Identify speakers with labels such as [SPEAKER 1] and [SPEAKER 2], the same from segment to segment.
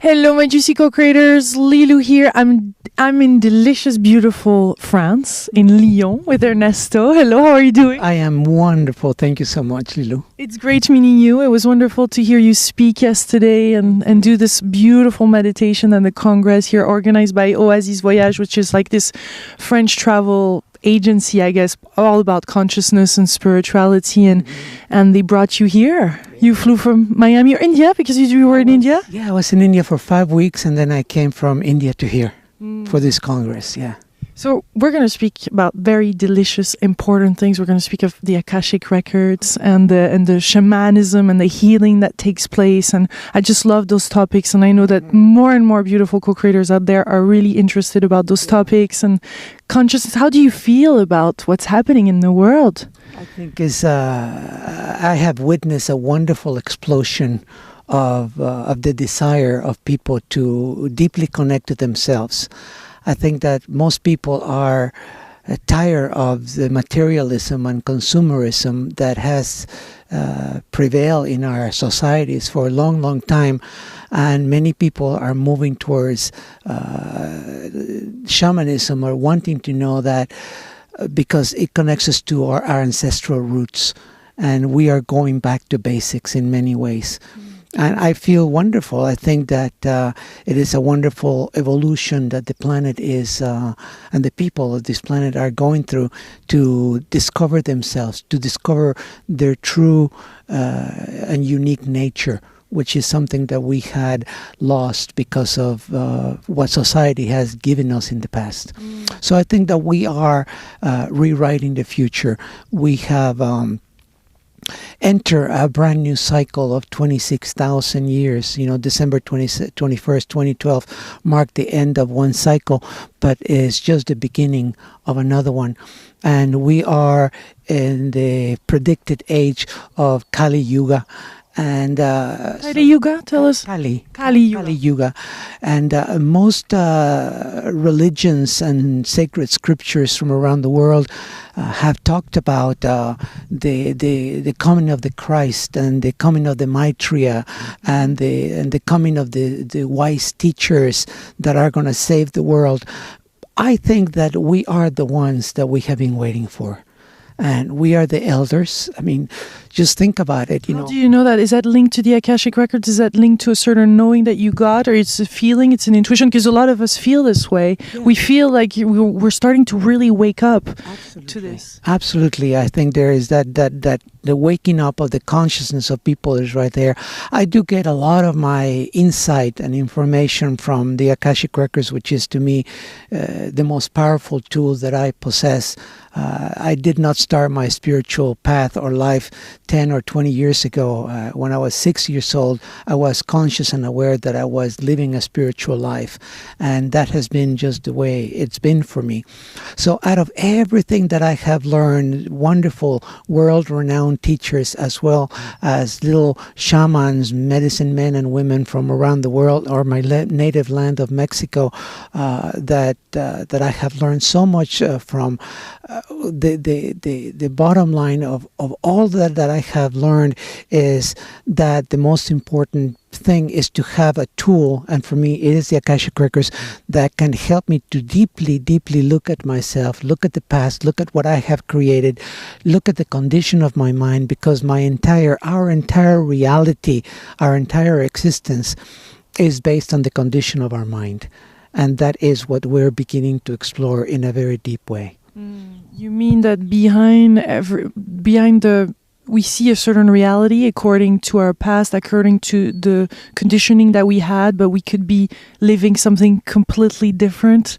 [SPEAKER 1] Hello, my juicy co-creators. Lilou here. I'm in delicious, beautiful France, in Lyon, with Ernesto. Hello, how are you doing?
[SPEAKER 2] I am wonderful. Thank you so much, Lilou.
[SPEAKER 1] It's great meeting you. It was wonderful to hear you speak yesterday and do this beautiful meditation at the Congress here, organized by Oasis Voyage, which is like this French travel agency, I guess, all about consciousness and spirituality, and they brought you here. You flew from Miami or India because you were in India?
[SPEAKER 2] Yeah, I was in India for 5 weeks, and then I came from India to here for this Congress, yeah.
[SPEAKER 1] So we're going to speak about very delicious, important things. We're going to speak of the Akashic Records and the shamanism and the healing that takes place. And I just love those topics. And I know that more and more beautiful co-creators out there are really interested about those topics and consciousness. How do you feel about what's happening in the world?
[SPEAKER 2] I think I have witnessed a wonderful explosion of the desire of people to deeply connect to themselves. I think that most people are tired of the materialism and consumerism that has prevailed in our societies for a long, long time. And many people are moving towards shamanism or wanting to know that because it connects us to our ancestral roots. And we are going back to basics in many ways. And I feel wonderful. I think that it is a wonderful evolution that the planet is, and the people of this planet are going through to discover themselves, to discover their true and unique nature, which is something that we had lost because of what society has given us in the past. So I think that we are rewriting the future. We have enter a brand new cycle of 26,000 years. You know, December 21st, 2012 marked the end of one cycle, but it's just the beginning of another one. And we are in the predicted age of Kali Yuga. And
[SPEAKER 1] Kali Yuga, tell us.
[SPEAKER 2] Kali
[SPEAKER 1] Yuga.
[SPEAKER 2] Kali Yuga. And most religions and sacred scriptures from around the world have talked about the coming of the Christ and the coming of the Maitreya and the coming of the wise teachers that are going to save the world. I think that we are the ones that we have been waiting for. And we are the elders. I mean, just think about it.
[SPEAKER 1] How do you know that? Is that linked to the Akashic Records? Is that linked to a certain knowing that you got? Or it's a feeling, it's an intuition? Because a lot of us feel this way. Yeah. We feel like we're starting to really wake up to this.
[SPEAKER 2] Absolutely. I think there is that the waking up of the consciousness of people is right there. I do get a lot of my insight and information from the Akashic Records, which is to me the most powerful tool that I possess. I did not start my spiritual path or life 10 or 20 years ago. When I was 6 years old, I was conscious and aware that I was living a spiritual life. And that has been just the way it's been for me. So out of everything that I have learned, wonderful world-renowned teachers as well as little shamans, medicine men and women from around the world or my native land of Mexico, that I have learned so much from. The bottom line of all that I have learned is that the most important thing is to have a tool, and for me it is the Akashic Records, that can help me to deeply look at myself, look at the past, look at what I have created, look at the condition of my mind, because our entire reality, our entire existence is based on the condition of our mind, and that is what we're beginning to explore in a very deep way.
[SPEAKER 1] You mean that we see a certain reality according to our past, according to the conditioning that we had, but we could be living something completely different?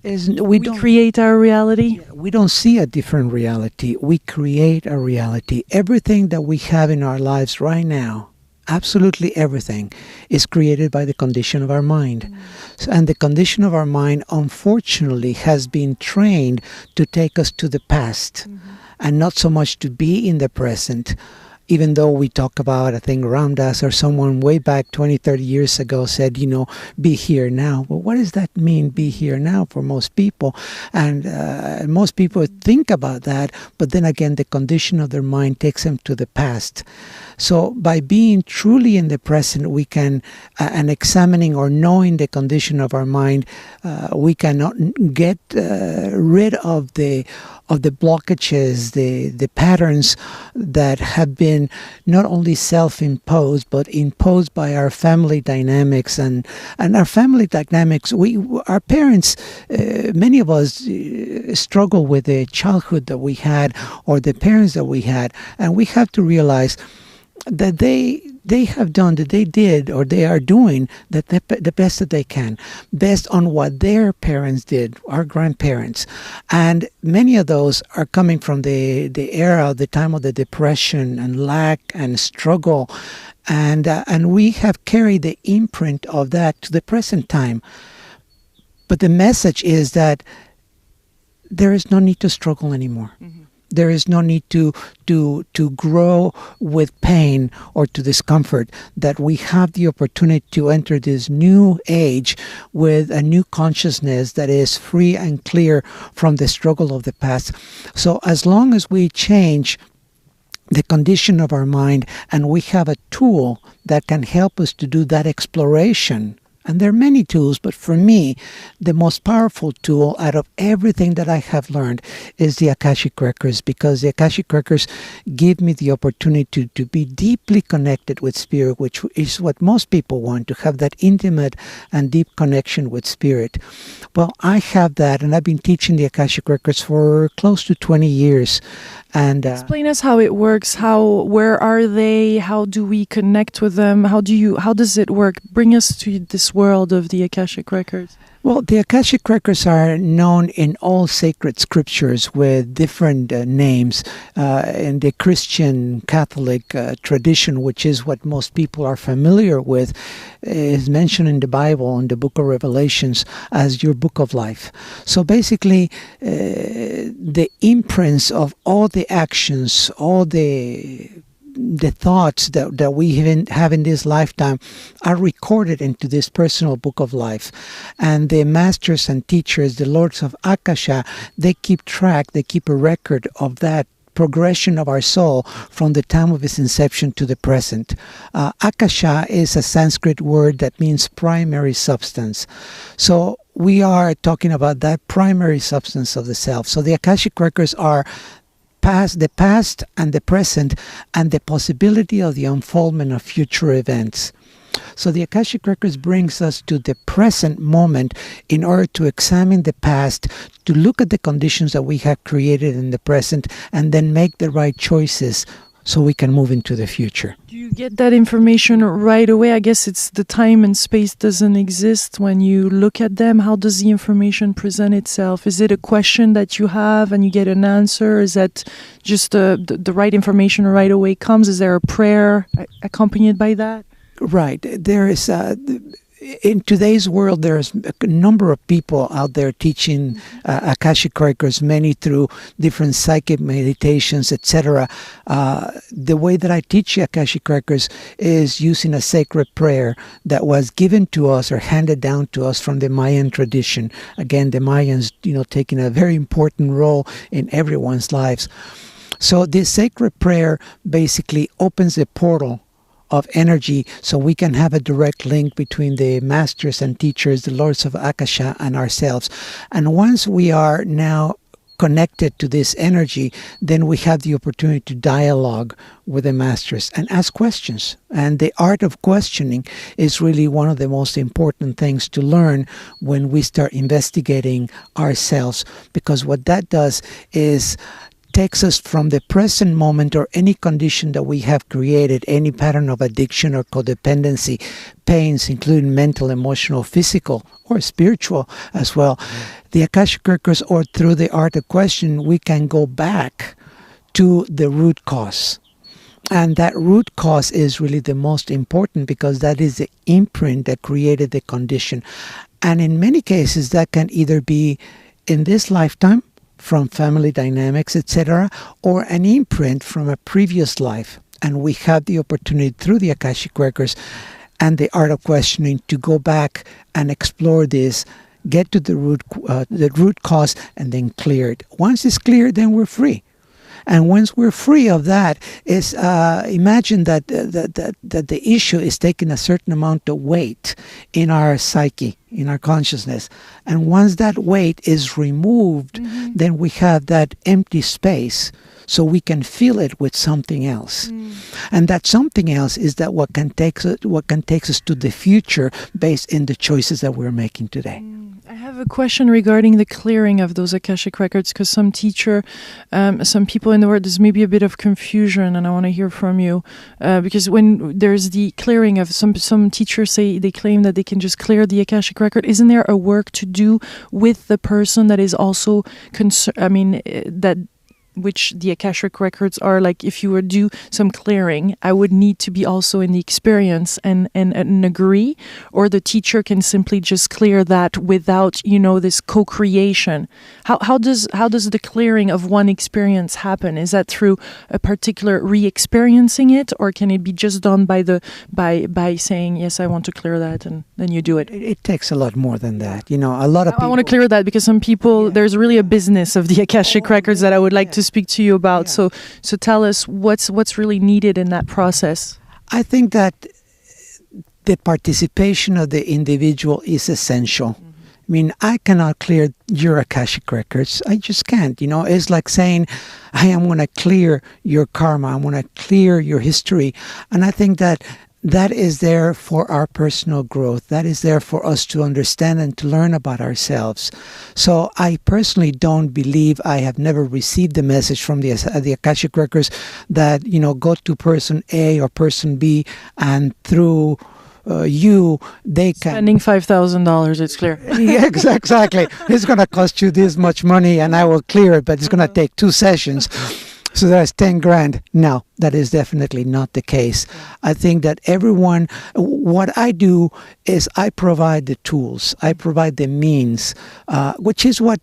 [SPEAKER 1] We create our reality?
[SPEAKER 2] We don't see a different reality. We create a reality. Everything that we have in our lives right now, absolutely everything, is created by the condition of our mind. And the condition of our mind, unfortunately, has been trained to take us to the past and not so much to be in the present. even though we talk about, I think Ramdas or someone way back 20, 30 years ago said, be here now. Well, what does that mean, be here now, for most people? And most people think about that, but then again, the condition of their mind takes them to the past. So by being truly in the present, we can, and examining or knowing the condition of our mind, we can get rid of the blockages, the patterns that have been not only self-imposed but imposed by our family dynamics and our family dynamics. Our parents, many of us struggle with the childhood that we had or the parents that we had, and we have to realize that they have done, that they did, or they are doing the best that they can, based on what their parents did, our grandparents. And many of those are coming from the era, the time of the Depression and lack and struggle. And we have carried the imprint of that to the present time. But the message is that there is no need to struggle anymore. Mm-hmm. There is no need to grow with pain or to discomfort, that we have the opportunity to enter this new age with a new consciousness that is free and clear from the struggle of the past. So as long as we change the condition of our mind and we have a tool that can help us to do that exploration, and there are many tools, but for me, the most powerful tool out of everything that I have learned is the Akashic Records, because the Akashic Records give me the opportunity to be deeply connected with Spirit, which is what most people want, to have that intimate and deep connection with Spirit. Well, I have that, and I've been teaching the Akashic Records for close to 20 years. And
[SPEAKER 1] explain us how it works. Where are they? How do we connect with them? How does it work? Bring us to this world of the Akashic Records.
[SPEAKER 2] Well, the Akashic Records are known in all sacred scriptures with different names. In the Christian Catholic tradition, which is what most people are familiar with, is mentioned in the Bible, in the book of Revelations, as your book of life. So basically, the imprints of all the actions, all the thoughts that we have in this lifetime are recorded into this personal book of life. And the masters and teachers, the lords of Akasha, they keep a record of that progression of our soul from the time of its inception to the present. Akasha is a Sanskrit word that means primary substance. So we are talking about that primary substance of the self. So the Akashic Records are the past and the present, and the possibility of the unfoldment of future events. So the Akashic Records brings us to the present moment in order to examine the past, to look at the conditions that we have created in the present, and then make the right choices so we can move into the future.
[SPEAKER 1] Do you get that information right away? I guess it's the time and space doesn't exist when you look at them. How does the information present itself? Is it a question that you have and you get an answer? Is that just the right information right away comes? Is there a prayer accompanied by that?
[SPEAKER 2] Right. There is in today's world, there's a number of people out there teaching Akashic Records, many through different psychic meditations, etc. The way that I teach the Akashic Records is using a sacred prayer that was given to us or handed down to us from the Mayan tradition. Again, the Mayans, taking a very important role in everyone's lives. So this sacred prayer basically opens a portal of energy so we can have a direct link between the masters and teachers, the lords of Akasha, and ourselves. And once we are now connected to this energy, then we have the opportunity to dialogue with the masters and ask questions. And the art of questioning is really one of the most important things to learn when we start investigating ourselves, because what that does is takes us from the present moment or any condition that we have created, any pattern of addiction or codependency, pains, including mental, emotional, physical, or spiritual as well. The Akashic Records, or through the art of question, we can go back to the root cause. And that root cause is really the most important, because that is the imprint that created the condition. And in many cases, that can either be in this lifetime, from family dynamics, etc., or an imprint from a previous life. And we have the opportunity through the Akashic Records and the art of questioning to go back and explore this, get to the root cause, and then clear it. Once it's cleared, then we're free. And once we're free of that, is imagine that the issue is taking a certain amount of weight in our psyche, in our consciousness. And once that weight is removed, then we have that empty space, so we can fill it with something else. And that something else is that what can take us to the future based in the choices that we're making today.
[SPEAKER 1] I have a question regarding the clearing of those Akashic records, because some people in the world, there's maybe a bit of confusion, and I want to hear from you. Because when there's the clearing of some teachers they claim that they can just clear the Akashic record. Isn't there a work to do with the person that is also which the Akashic records are? Like, if you were to do some clearing, I would need to be also in the experience and agree, or the teacher can simply just clear that without, this co-creation. How does the clearing of one experience happen? Is that through a particular re-experiencing it, or can it be just done by saying, yes, I want to clear that, and then you do it?
[SPEAKER 2] It takes a lot more than that. A lot of people...
[SPEAKER 1] I want to clear that because some people, there's really a business of the Akashic records that I would like to speak to you about. So tell us what's really needed in that process.
[SPEAKER 2] I think that the participation of the individual is essential. I mean, I cannot clear your Akashic records. I just can't. It's like saying, hey, I'm going to clear your karma. I'm going to clear your history. And I think that is there for our personal growth. That is there for us to understand and to learn about ourselves. So I personally don't believe, I have never received the message from the Akashic Records that, go to person A or person B, and through they can...
[SPEAKER 1] Spending $5,000, it's clear.
[SPEAKER 2] Yeah, exactly. It's going to cost you this much money and I will clear it, but it's going to take 2 sessions. So that's 10 grand. No, that is definitely not the case. I think that what I do is I provide the tools, I provide the means, which is what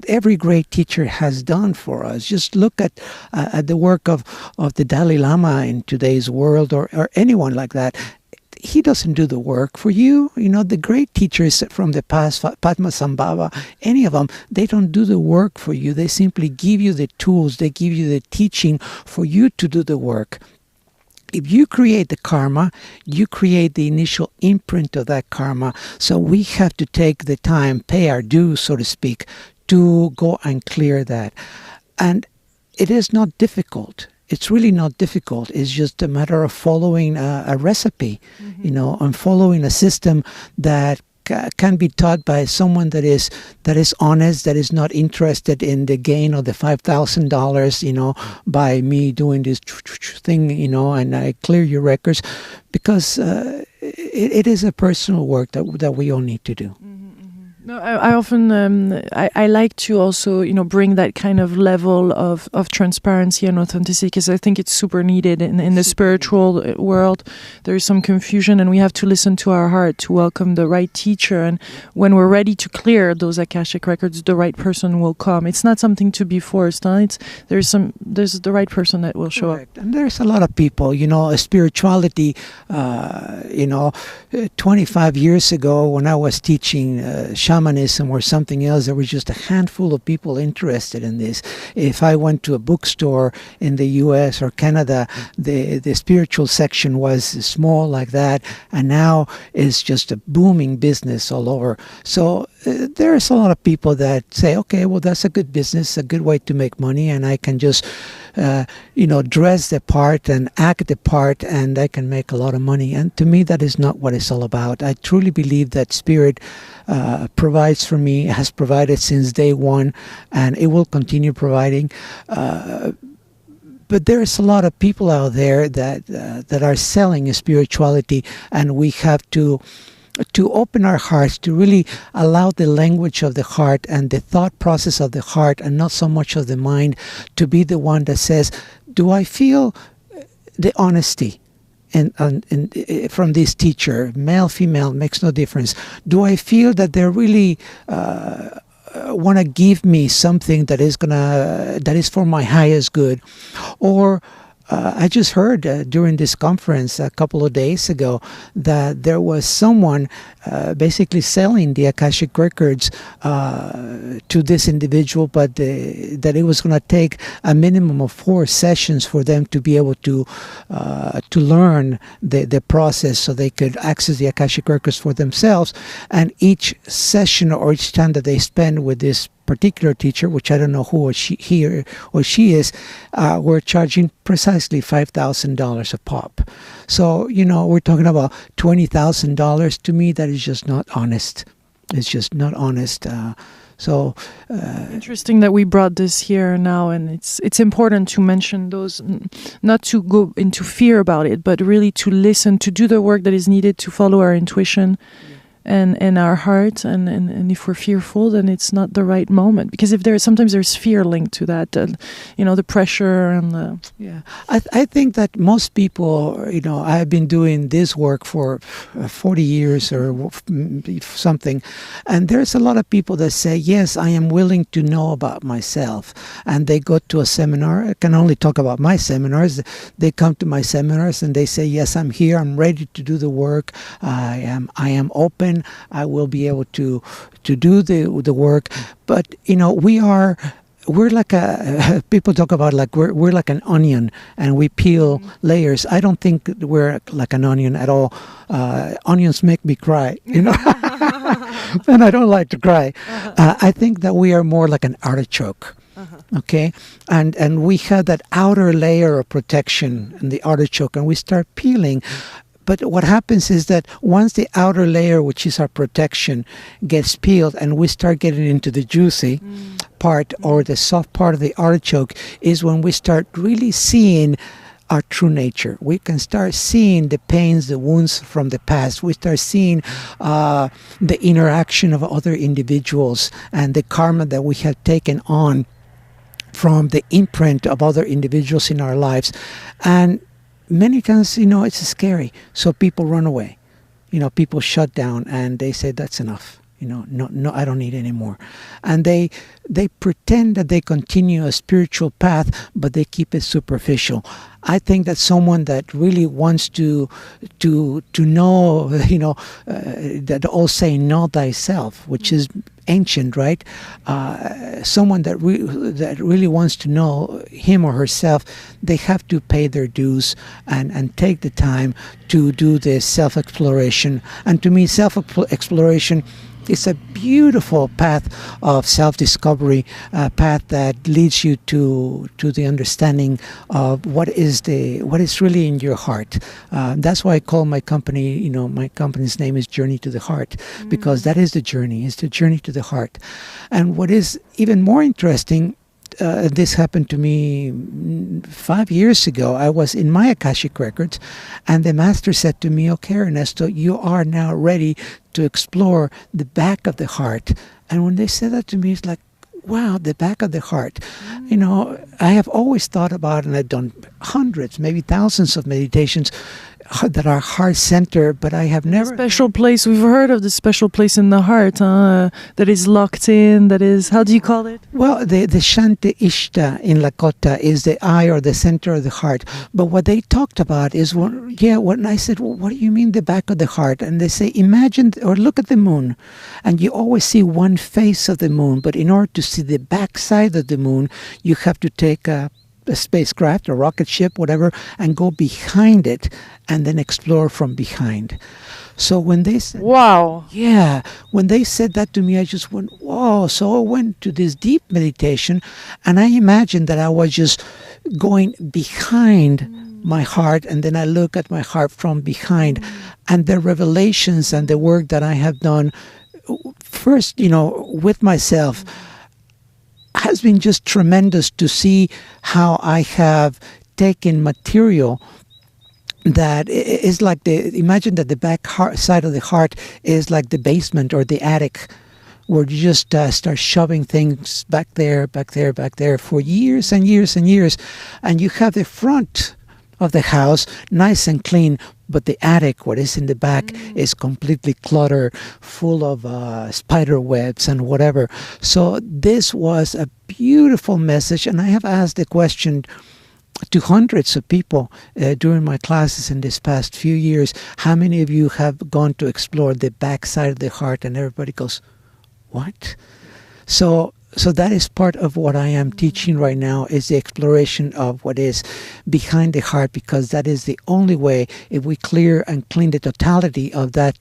[SPEAKER 2] every great teacher has done for us. Just look at the work of the Dalai Lama in today's world, or anyone like that. He doesn't do the work for you. The great teachers from the past, Padmasambhava, any of them, they don't do the work for you. They simply give you the tools. They give you the teaching for you to do the work. If you create the karma, you create the initial imprint of that karma. So we have to take the time, pay our dues, so to speak, to go and clear that. And it is not difficult. It's really not difficult. It's just a matter of following a recipe, and following a system that can be taught by someone that is honest, that is not interested in the gain of the $5,000, by me doing this thing, and I clear your records, because it is a personal work that we all need to do.
[SPEAKER 1] No, I often I like to also bring that kind of level of transparency and authenticity, because I think it's super needed in the spiritual world. There is some confusion, and we have to listen to our heart to welcome the right teacher. And when we're ready to clear those Akashic records, the right person will come. It's not something to be forced. There's the right person that will show up.
[SPEAKER 2] And there's a lot of people, spirituality. 25 years ago, when I was teaching shamanism or something else, there was just a handful of people interested in this. If I went to a bookstore in the US or Canada, the spiritual section was small like that, and now it's just a booming business all over. So there's a lot of people that say, okay, well, that's a good business, a good way to make money, and I can just dress the part and act the part, and I can make a lot of money. And to me, that is not what it's all about. I truly believe that Spirit provides for me, has provided since day one, and it will continue providing. But there's a lot of people out there that are selling spirituality, and we have to open our hearts, to really allow the language of the heart and the thought process of the heart, and not so much of the mind, to be the one that says, do I feel the honesty from this teacher, male, female, makes no difference? Do I feel that they're really want to give me something that is for my highest good? Or I just heard during this conference a couple of days ago that there was someone basically selling the Akashic Records to this individual, but that it was going to take a minimum of 4 sessions for them to be able to learn the process so they could access the Akashic Records for themselves. And each session or each time that they spend with this particular teacher, which I don't know who he or she is, we're charging precisely $5,000 a pop. So, we're talking about $20,000. To me, that is just not honest. It's just not honest.
[SPEAKER 1] Interesting that we brought this here now, and it's important to mention those, not to go into fear about it, but really to listen, to do the work that is needed to follow our intuition. And our heart, and if we're fearful, then it's not the right moment, because if sometimes there's fear linked to that, the pressure and the
[SPEAKER 2] I think that most people, I've been doing this work for 40 years or something, and there's a lot of people that say, yes, I am willing to know about myself, and they go to a seminar. I can only talk about my seminars. They come to my seminars and they say, yes, I'm here, I'm ready to do the work, I am open, I will be able to do the work. But we're like people talk about like we're like an onion, and we peel layers. I don't think we're like an onion at all. Onions make me cry, and I don't like to cry. I think that we are more like an artichoke. Okay, and we have that outer layer of protection in the artichoke, and we start peeling. But what happens is that once the outer layer, which is our protection, gets peeled and we start getting into the juicy part or the soft part of the artichoke, is when we start really seeing our true nature. We can start seeing the pains, the wounds from the past. We start seeing the interaction of other individuals and the karma that we have taken on from the imprint of other individuals in our lives. And many times, it's scary. So people run away. People shut down and they say, that's enough. No, I don't need any more. And they pretend that they continue a spiritual path, but they keep it superficial. I think that someone that really wants to know, that all say know thyself, which is ancient, right? Someone that really wants to know him or herself, they have to pay their dues and take the time to do this self-exploration. And to me, self-exploration is a beautiful path of self-discovery, a path that leads you to the understanding of what is really in your heart. That's why I call my company, my company's name is Journey to the Heart, because that is the journey. It's the journey to the heart. And what is even more interesting, this happened to me 5 years ago. I was in my Akashic Records, and the master said to me, okay, Ernesto, you are now ready to explore the back of the heart. And when they said that to me, it's like, wow, the back of the heart. I have always thought about, and I've done hundreds, maybe thousands of meditations that are heart-centered, but I have never...
[SPEAKER 1] Special place, we've heard of the special place in the heart, that is locked in, that is, how do you call it?
[SPEAKER 2] Well, the Shanti Ishta in Lakota is the eye or the center of the heart. But what they talked about is, when I said, well, what do you mean the back of the heart? And they say, imagine or look at the moon, and you always see one face of the moon, but in order to see the back side of the moon, you have to take a spacecraft, a rocket ship, whatever, and go behind it and then explore from behind. So when they said,
[SPEAKER 1] wow,
[SPEAKER 2] yeah, when they said that to me, I just went, whoa. So I went to this deep meditation, and I imagined that I was just going behind my heart, and then I look at my heart from behind. And the revelations and the work that I have done first, with myself, has been just tremendous to see how I have taken material that is like imagine that the back side of the heart is like the basement or the attic, where you just start shoving things back there for years and years and years. And you have the front of the house nice and clean, but the attic, what is in the back, is completely cluttered, full of spider webs and whatever. So this was a beautiful message, and I have asked the question, to hundreds of people during my classes in this past few years, how many of you have gone to explore the backside of the heart? And everybody goes, what? So that is part of what I am teaching right now, is the exploration of what is behind the heart, because that is the only way, if we clear and clean the totality of that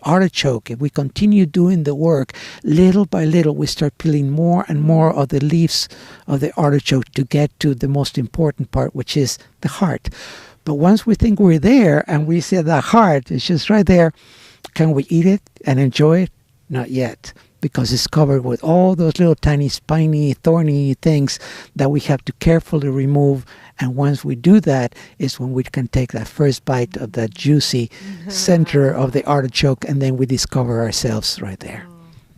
[SPEAKER 2] artichoke, if we continue doing the work, little by little we start peeling more and more of the leaves of the artichoke to get to the most important part, which is the heart. But once we think we're there and we see the heart is just right there, can we eat it and enjoy it? Not yet, because it's covered with all those little tiny spiny, thorny things that we have to carefully remove. And once we do that is when we can take that first bite of that juicy center of the artichoke, and then we discover ourselves right there.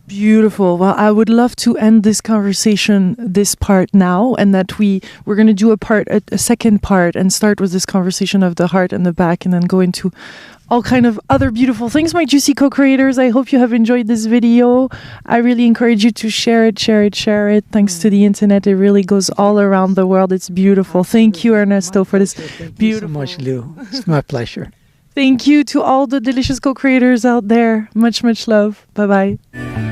[SPEAKER 1] Beautiful. Well, I would love to end this conversation, this part now, and that we're going to do a second part, and start with this conversation of the heart and the back, and then go into all kind of other beautiful things. My juicy co-creators, I hope you have enjoyed this video. I really encourage you to share it. Thanks to the internet, it really goes all around the world. It's beautiful. Thank you, Ernesto, for this beautiful.
[SPEAKER 2] Thank you so much, Lou. It's my pleasure.
[SPEAKER 1] Thank you to all the delicious co-creators out there. Much, much love. Bye-bye.